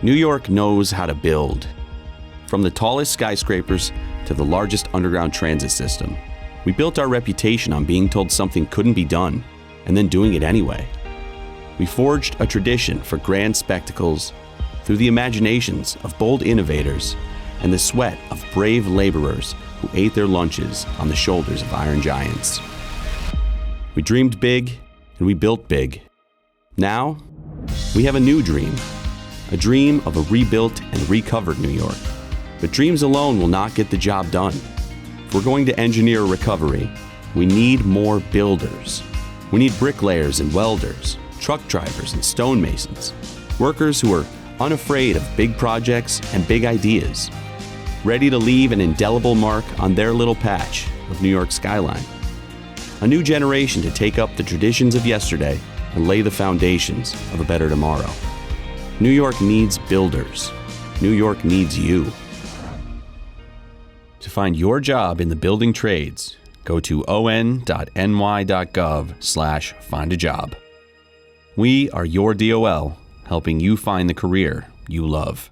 New York knows how to build. From the tallest skyscrapers to the largest underground transit system, we built our reputation on being told something couldn't be done, and then doing it anyway. We forged a tradition for grand spectacles through the imaginations of bold innovators and the sweat of brave laborers who ate their lunches on the shoulders of iron giants. We dreamed big, and we built big. Now, we have a new dream. A dream of a rebuilt and recovered New York. But dreams alone will not get the job done. If we're going to engineer recovery, we need more builders. We need bricklayers and welders, truck drivers and stonemasons, workers who are unafraid of big projects and big ideas, ready to leave an indelible mark on their little patch of New York's skyline. A new generation to take up the traditions of yesterday and lay the foundations of a better tomorrow. New York needs builders. New York needs you. To find your job in the building trades, go to on.ny.gov/find-a-job. We are your DOL, helping you find the career you love.